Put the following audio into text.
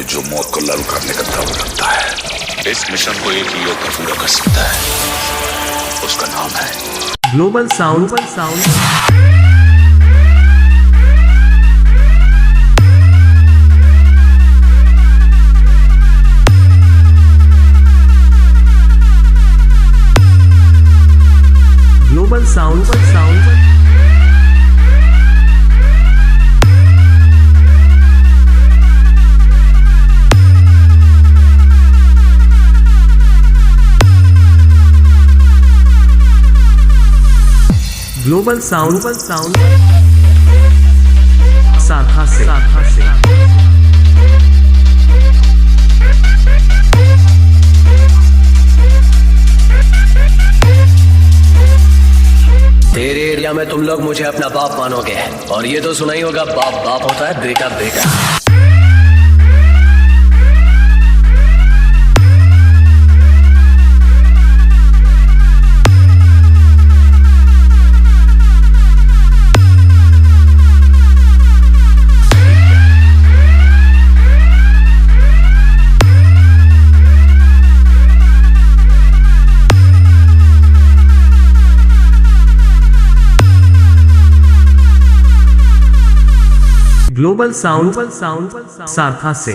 जो मौत को ललकारने का दम रखता है। इस मिशन को एक ही योद्धा पूरा कर सकता है, उसका नाम है global sound. Global sound. Global sound साथा से। तेरे एरिया में तुम लोग मुझे अपना बाप मानोगे, और ये तो सुना ही होगा, बाप बाप होता है, बेटा बेटा। ग्लोबल साउंड साथा से।